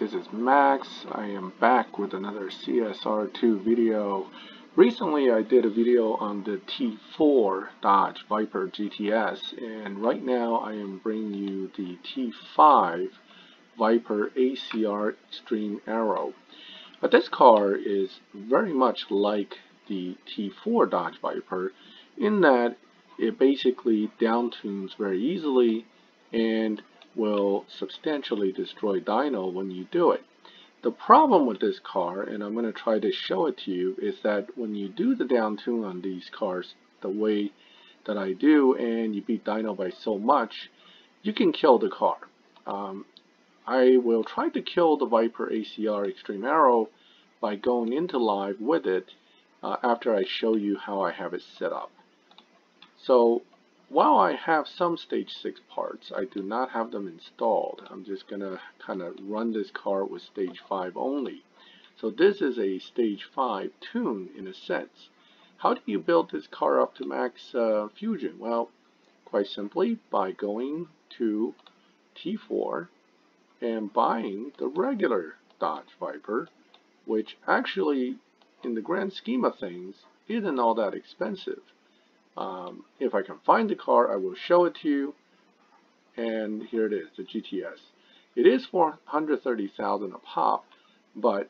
this is Max. I am back with another CSR2 video. Recently I did a video on the T4 Dodge Viper GTS, and right now I am bringing you the T5 Viper ACR Extreme Aero. But this car is very much like the T4 Dodge Viper in that it basically downtunes very easily and will substantially destroy dyno when you do it. The problem with this car, and I'm going to try to show it to you, is that when you do the downtune on these cars the way that I do and you beat dyno by so much, you can kill the car. I will try to kill the Viper ACR Extreme Aero by going into live with it after I show you how I have it set up. So while I have some stage 6 parts, I do not have them installed. I'm just going to kind of run this car with stage 5 only. So this is a stage 5 tune in a sense. How do you build this car up to max fusion? Well, quite simply by going to T4 and buying the regular Dodge Viper, which actually in the grand scheme of things isn't all that expensive. If I can find the car, I will show it to you. And here it is, the GTS. It is $430,000 a pop, but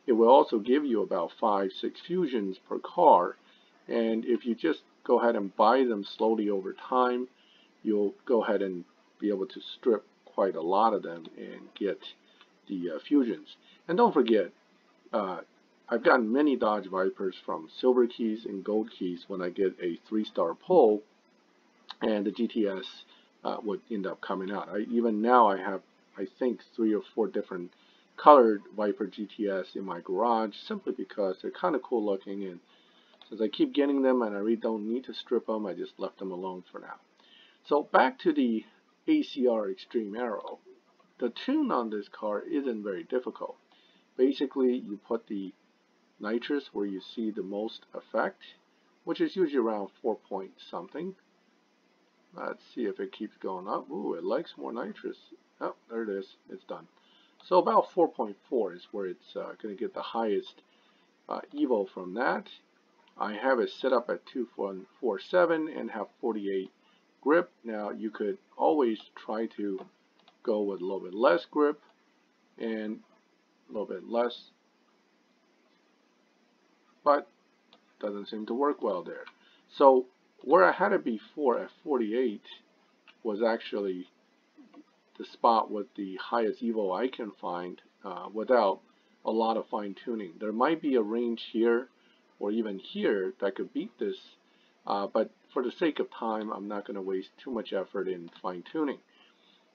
it will also give you about 5-6 fusions per car. And if you just go ahead and buy them slowly over time, you'll go ahead and be able to strip quite a lot of them and get the fusions. And don't forget, I've gotten many Dodge Vipers from silver keys and gold keys when I get a 3-star pull, and the GTS would end up coming out. Even now I have, I think, 3 or 4 different colored Viper GTS in my garage simply because they're kind of cool looking, and since I keep getting them and I really don't need to strip them, I just left them alone for now. So back to the ACR Extreme Aero. The tune on this car isn't very difficult. Basically, you put the nitrous where you see the most effect, which is usually around 4 point something. Let's see if it keeps going up. Ooh, it likes more nitrous. Oh, there it is. It's done. So about 4.4 is where it's going to get the highest evo from that. I have it set up at 2.47 and have 48 grip. Now you could always try to go with a little bit less grip and a little bit less, but doesn't seem to work well there. So where I had it before at 48 was actually the spot with the highest evo I can find without a lot of fine tuning. There might be a range here or even here that could beat this, but for the sake of time I'm not going to waste too much effort in fine tuning.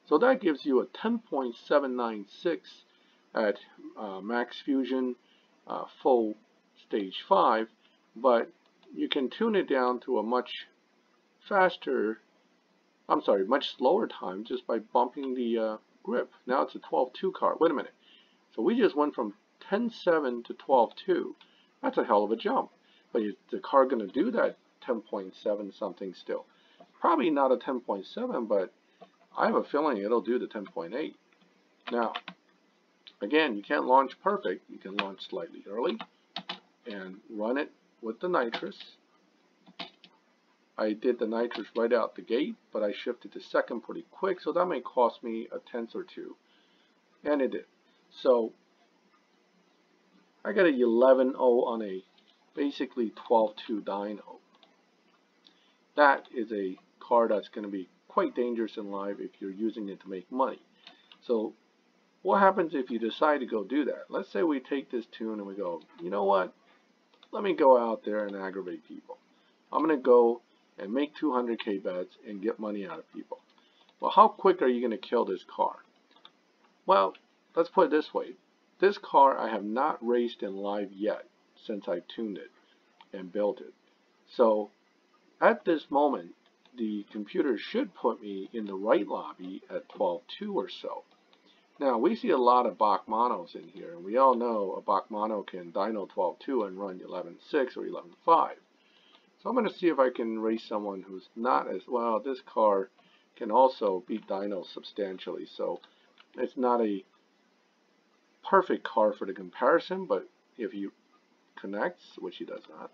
So that gives you a 10.796 at max fusion, full stage 5, but you can tune it down to a much slower time just by bumping the grip. Now it's a 12.2 car. Wait a minute. So we just went from 10.7 to 12.2. That's a hell of a jump. But is the car going to do that 10.7 something still? Probably not a 10.7, but I have a feeling it'll do the 10.8. Now, again, you can't launch perfect. You can launch slightly early and run it with the nitrous. I did the nitrous right out the gate, but I shifted to second pretty quick, so that may cost me a tenth or two. And it did. So I got a 11.0 on a basically 12.2 dyno. That is a car that's going to be quite dangerous in live if you're using it to make money. So what happens if you decide to go do that? Let's say we take this tune and we go, you know what? Let me go out there and aggravate people. I'm going to go and make 200K bets and get money out of people. Well, how quick are you going to kill this car? Well, let's put it this way. This car I have not raced in live yet since I tuned it and built it. So at this moment, the computer should put me in the right lobby at 12.2 or so. Now, we see a lot of Bach monos in here, and we all know a Bach mono can dyno 12.2 and run 11.6 or 11.5. So I'm going to see if I can race someone who's not as well. This car can also beat dyno substantially, so it's not a perfect car for the comparison, but if he connects, which he does not,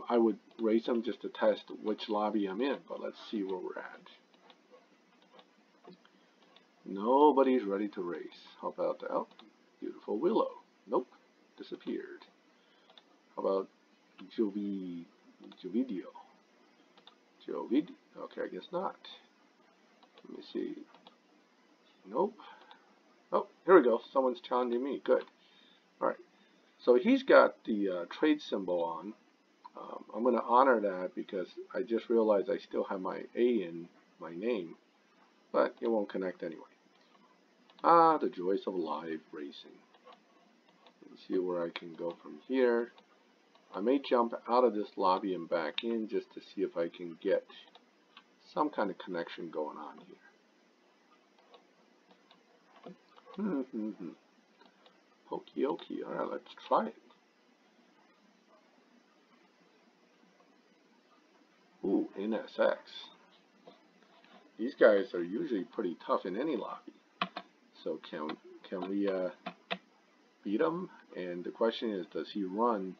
I would race him just to test which lobby I'm in. But let's see where we're at. Nobody's ready to race. How about that? Oh, beautiful Willow. Nope, disappeared. How about Jovidio? Jovidio. Okay, I guess not. Let me see. Nope. Oh, here we go. Someone's challenging me. Good. All right. So he's got the trade symbol on. I'm going to honor that because I just realized I still have my A in my name, but it won't connect anyway. Ah, the joys of live racing. Let's see where I can go from here. I may jump out of this lobby and back in just to see if I can get some kind of connection going on here. Okie dokie. Alright, let's try it. Ooh, NSX. These guys are usually pretty tough in any lobby. So can we beat him? And the question is, does he run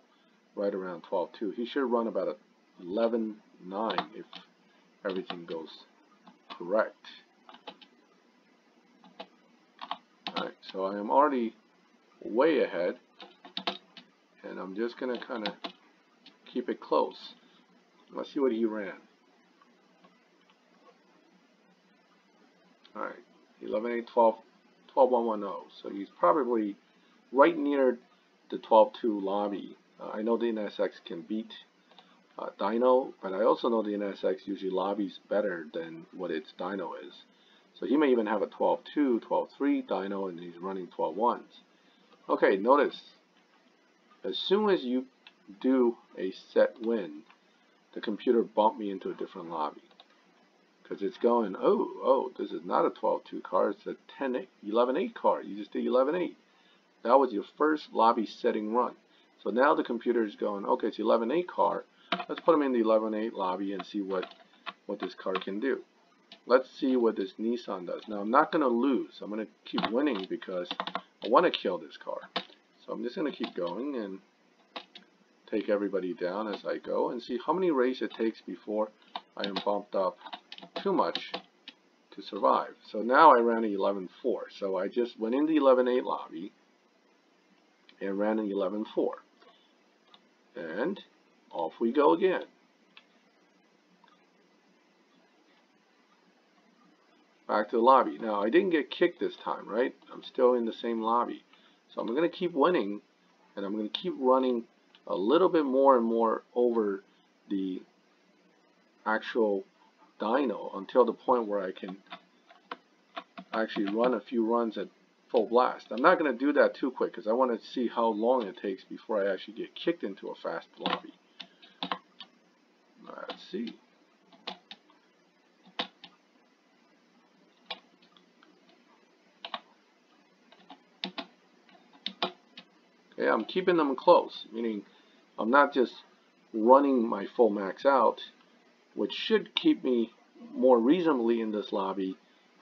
right around 12.2? He should run about 11.9 if everything goes correct. Alright, so I am already way ahead, and I'm just going to kind of keep it close. Let's see what he ran. Alright, 11.8, 12.110. So he's probably right near the 12.2 lobby. I know the NSX can beat dyno, but I also know the NSX usually lobbies better than what its dyno is. So he may even have a 12.2, 12.3 dyno, and he's running 12.1s. Okay, notice, as soon as you do a set win, the computer bumped me into a different lobby. Because it's going, oh, this is not a 12.2 car, it's a 11.8 car. You just did 11.8. That was your first lobby setting run. So now the computer is going, okay, it's 11.8 car. Let's put him in the 11.8 lobby and see what this car can do. Let's see what this Nissan does. Now I'm not going to lose. I'm going to keep winning because I want to kill this car. So I'm just going to keep going and take everybody down as I go and see how many races it takes before I am bumped up too much to survive. So now I ran an 11.4. So I just went in the 11.8 lobby and ran an 11.4. And off we go again. Back to the lobby. Now I didn't get kicked this time, right? I'm still in the same lobby. So I'm going to keep winning, and I'm going to keep running a little bit more and more over the actual dyno until the point where I can actually run a few runs at full blast. I'm not going to do that too quick because I want to see how long it takes before I actually get kicked into a fast lobby. Let's see. Okay, I'm keeping them close, meaning I'm not just running my full max out, which should keep me more reasonably in this lobby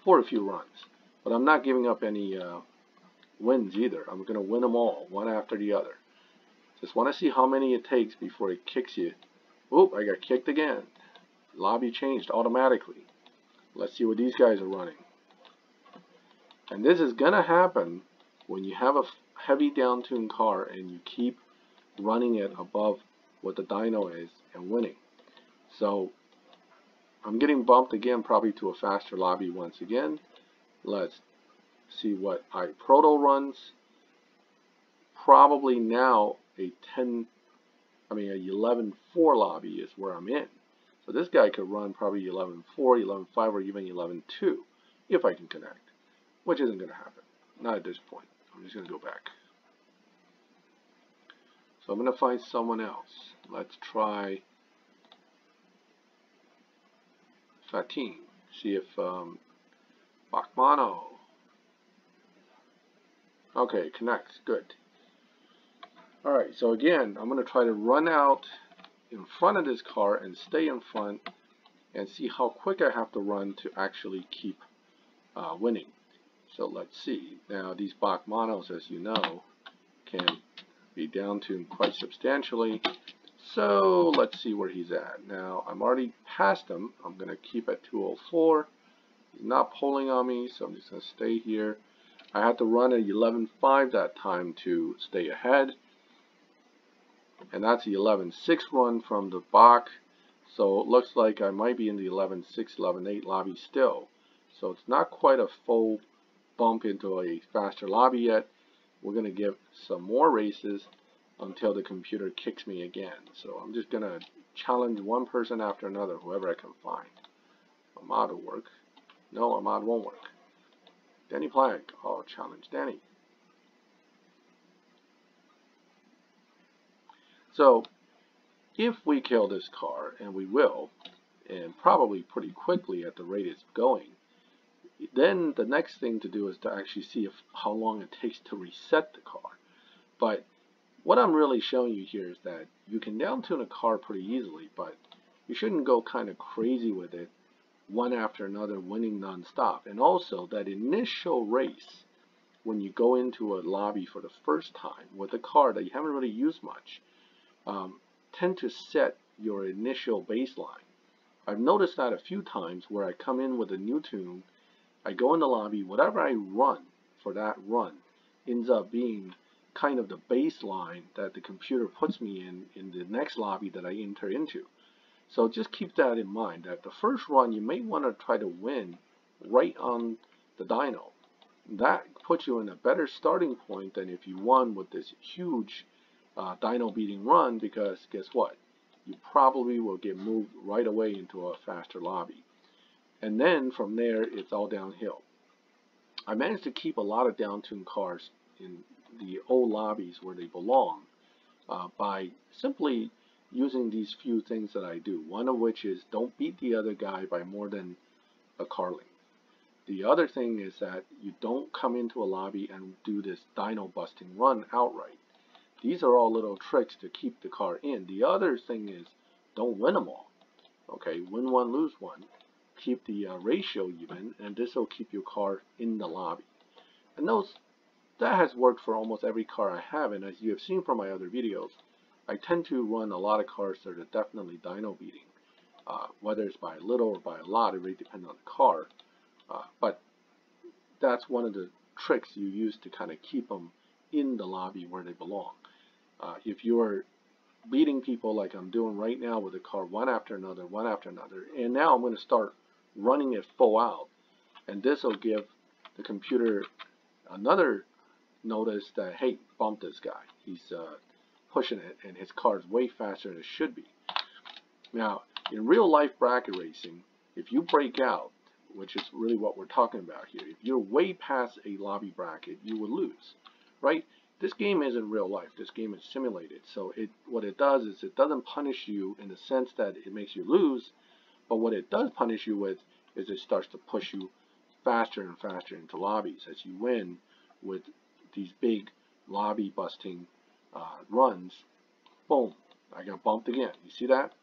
for a few runs. But I'm not giving up any wins either. I'm going to win them all, one after the other. Just want to see how many it takes before it kicks you. Oop, I got kicked again. Lobby changed automatically. Let's see what these guys are running. And this is going to happen when you have a heavy downtuned car and you keep running it above what the dyno is and winning. So I'm getting bumped again, probably to a faster lobby once again. Let's see what iProto runs. Probably now a 11.4 lobby is where I'm in. So this guy could run probably 11.4, 11.5, or even 11.2 if I can connect, which isn't going to happen. Not at this point. I'm just going to go back. So I'm going to find someone else. Let's try Fatin. See if Bachmano. Okay, connects. Good. Alright, so again, I'm going to try to run out in front of this car and stay in front and see how quick I have to run to actually keep winning. So let's see. Now these Bach monos, as you know, can be downtuned quite substantially. So let's see where he's at. Now I'm already past him. I'm going to keep at 204. He's not pulling on me, so I'm just going to stay here. I had to run at 11.5 that time to stay ahead. And that's the 11.6 run from the Bach. So it looks like I might be in the 11.6, 11.8 lobby still. So it's not quite a full bump into a faster lobby yet. We're going to give some more races until the computer kicks me again. So I'm just going to challenge one person after another, whoever I can find. Ahmad will work. No, Ahmad won't work. Danny Plank. I'll challenge Danny. So if we kill this car, and we will, and probably pretty quickly at the rate it's going, then the next thing to do is to actually see how long it takes to reset the car. But what I'm really showing you here is that you can downtune a car pretty easily, but you shouldn't go kind of crazy with it, one after another, winning non-stop. And also that initial race, when you go into a lobby for the first time with a car that you haven't really used much, tend to set your initial baseline. I've noticed that a few times where I come in with a new tune, I go in the lobby, whatever I run for that run ends up being kind of the baseline that the computer puts me in the next lobby that I enter into. So just keep that in mind, that the first run you may want to try to win right on the dyno. That puts you in a better starting point than if you won with this huge dyno beating run, because guess what? You probably will get moved right away into a faster lobby. And then from there, it's all downhill. I managed to keep a lot of downtuned cars in the old lobbies where they belong by simply using these few things that I do. One of which is don't beat the other guy by more than a car length. The other thing is that you don't come into a lobby and do this dyno busting run outright. These are all little tricks to keep the car in. The other thing is don't win them all. Okay, win one, lose one. Keep the ratio even, and this will keep your car in the lobby. And that has worked for almost every car I have, and as you have seen from my other videos, I tend to run a lot of cars that are definitely dyno beating. Whether it's by a little or by a lot, it really depends on the car. But that's one of the tricks you use to kind of keep them in the lobby where they belong. If you're beating people like I'm doing right now with a car one after another, and now I'm going to start running it full out, and this will give the computer another notice that, hey, bump this guy. He's pushing it, and his car is way faster than it should be. Now, in real life bracket racing, if you break out, which is really what we're talking about here, if you're way past a lobby bracket, you will lose, right? This game isn't real life. This game is simulated. So what it does is it doesn't punish you in the sense that it makes you lose, but what it does punish you with is it starts to push you faster and faster into lobbies as you win with these big lobby busting runs. Boom, I got bumped again. You see that?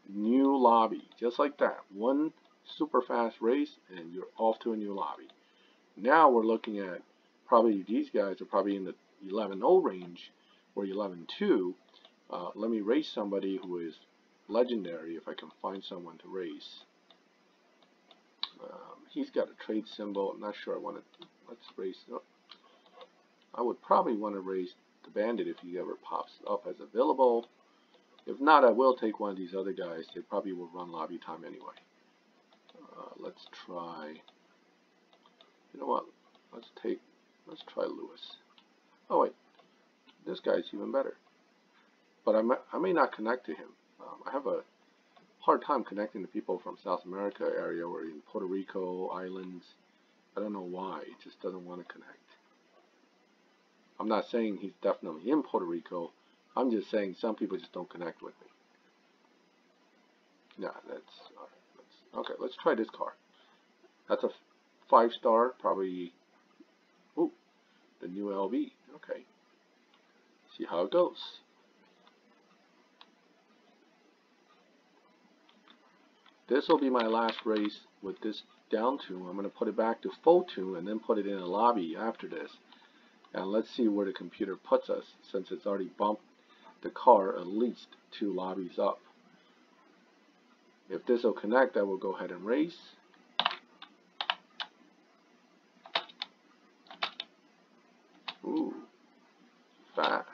New lobby, just like that. One super fast race and you're off to a new lobby. Now we're looking at probably these guys are probably in the 11.0 range or 11.2. Let me race somebody who is legendary if I can find someone to race. He's got a trade symbol. I'm not sure I want to. Let's race. Oh, I would probably want to race the Bandit if he ever pops up as available. If not, I will take one of these other guys. They probably will run lobby time anyway. Let's try. You know what? Let's try Lewis. Oh wait, this guy's even better. But I may not connect to him. I have a hard time connecting to people from South America area or in Puerto Rico, islands. I don't know why. It just doesn't want to connect. I'm not saying he's definitely in Puerto Rico. I'm just saying some people just don't connect with me. Yeah, okay. Let's try this car. That's a 5-star, probably. Ooh, the new LV. Okay. See how it goes. This will be my last race with this down tune. I'm going to put it back to full tune and then put it in a lobby after this. And let's see where the computer puts us, since it's already bumped the car at least 2 lobbies up. If this will connect, I will go ahead and race. Ooh, fast.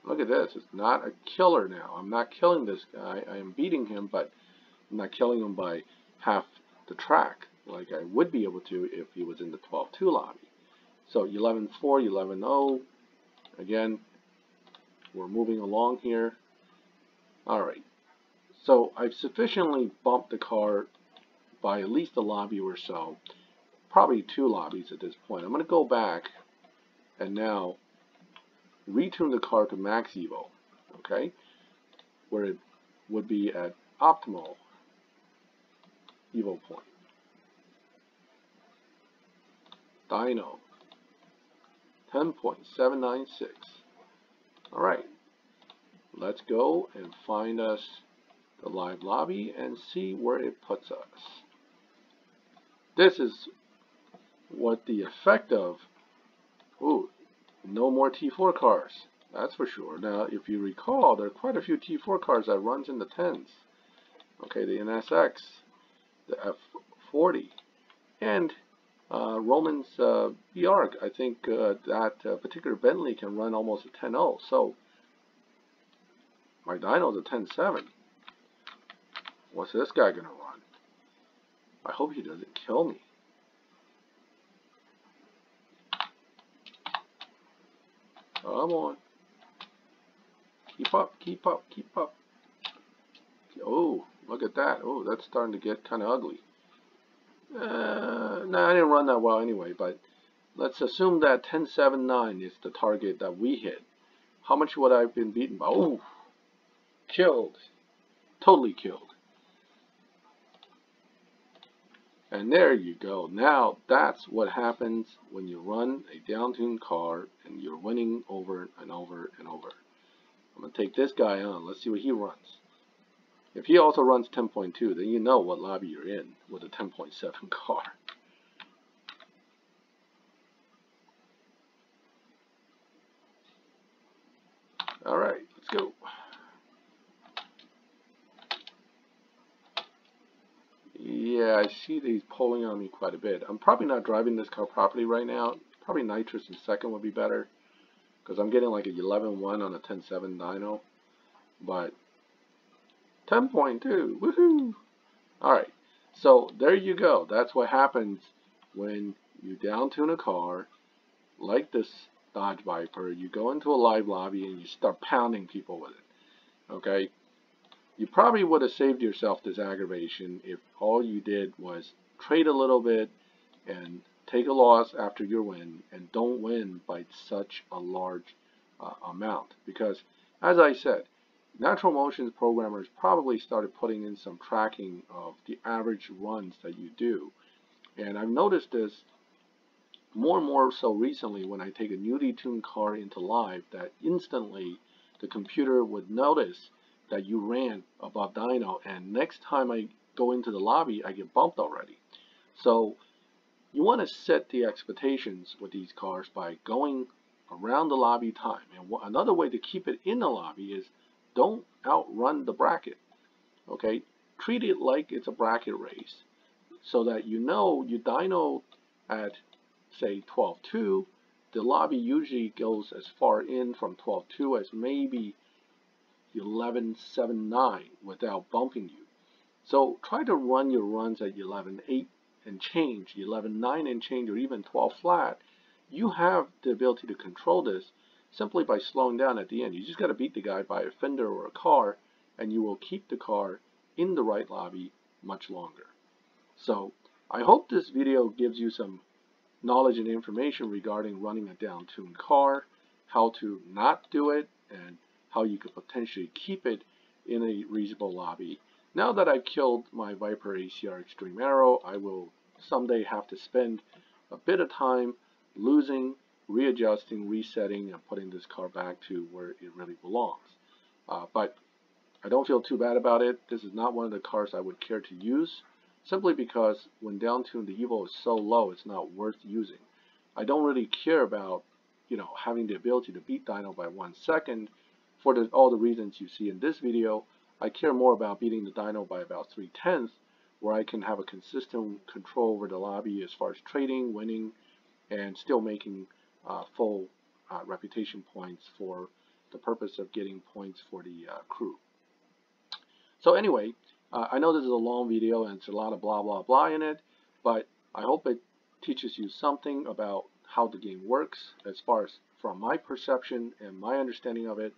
Look at this. It's not a killer now. I'm not killing this guy. I am beating him, but I'm not killing him by half the track like I would be able to if he was in the 12-2 lobby. So 11-4, 11-0. Again, we're moving along here. Alright. So I've sufficiently bumped the car by at least a lobby or so. Probably 2 lobbies at this point. I'm going to go back and now retune the car to max evo, okay, where it would be at optimal evo point. Dyno 10.796. Alright, let's go and find us the live lobby and see where it puts us. This is what the effect of, ooh, no more T4 cars, that's for sure. Now, if you recall, there are quite a few T4 cars that runs in the 10s. Okay, the NSX, the F40, and Roman's BR. I think that particular Bentley can run almost a 10.0. So my dyno's a 10.7. What's this guy gonna run? I hope he doesn't kill me. Come on. Keep up, keep up, keep up. Oh, look at that. Oh, that's starting to get kind of ugly. No, I didn't run that well anyway, but let's assume that 10.79 is the target that we hit. How much would I have been beaten by? Oh, killed. Totally killed. And there you go. Now that's what happens when you run a downtuned car and you're winning over and over and over. I'm going to take this guy on. Let's see what he runs. If he also runs 10.2, then you know what lobby you're in with a 10.7 car. Alright, let's go. Yeah, I see that he's pulling on me quite a bit. I'm probably not driving this car properly right now. Probably nitrous in second would be better, because I'm getting like a 11.1 on a 10.7 dyno. But 10.2, woohoo! Alright, so there you go. That's what happens when you downtune a car like this Dodge Viper. You go into a live lobby and you start pounding people with it. Okay? You probably would have saved yourself this aggravation if all you did was trade a little bit and take a loss after your win, and don't win by such a large amount. Because, as I said, Natural Motions programmers probably started putting in some tracking of the average runs that you do. And I've noticed this more and more so recently when I take a newly tuned car into live, that instantly the computer would notice that you ran above dyno, and next time I go into the lobby, I get bumped already. So you want to set the expectations with these cars by going around the lobby time. And another way to keep it in the lobby is don't outrun the bracket. Okay, treat it like it's a bracket race, so that you know you dyno at, say, 12.2. The lobby usually goes as far in from 12.2 as maybe 11.79 without bumping you. So try to run your runs at 11.8 and change, 11.9 and change, or even 12 flat. You have the ability to control this simply by slowing down at the end. You just got to beat the guy by a fender or a car, and you will keep the car in the right lobby much longer. So I hope this video gives you some knowledge and information regarding running a downtuned car, how to not do it, and how you could potentially keep it in a reasonable lobby. Now that I've killed my Viper ACR Extreme Aero, I will someday have to spend a bit of time losing, readjusting, resetting, and putting this car back to where it really belongs. But I don't feel too bad about it. This is not one of the cars I would care to use, simply because when downtuned the EVO is so low, it's not worth using. I don't really care about, having the ability to beat dyno by 1 second for all the reasons you see in this video. I care more about beating the dyno by about 3/10, where I can have a consistent control over the lobby as far as trading, winning, and still making full reputation points for the purpose of getting points for the crew. So anyway, I know this is a long video and it's a lot of blah blah blah in it, but I hope it teaches you something about how the game works as far as from my perception and my understanding of it.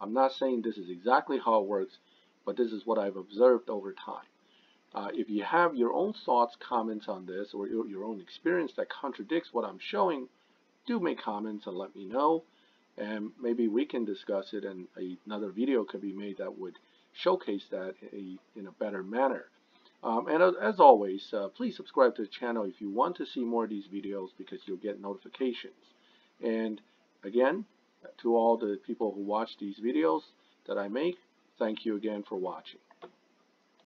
I'm not saying this is exactly how it works, but this is what I've observed over time. If you have your own thoughts, comments on this, or your own experience that contradicts what I'm showing, do make comments and let me know, and maybe we can discuss it, and another video could be made that would showcase that in a better manner. And as always, please subscribe to the channel if you want to see more of these videos, because you'll get notifications. And again, to all the people who watch these videos that I make, thank you again for watching.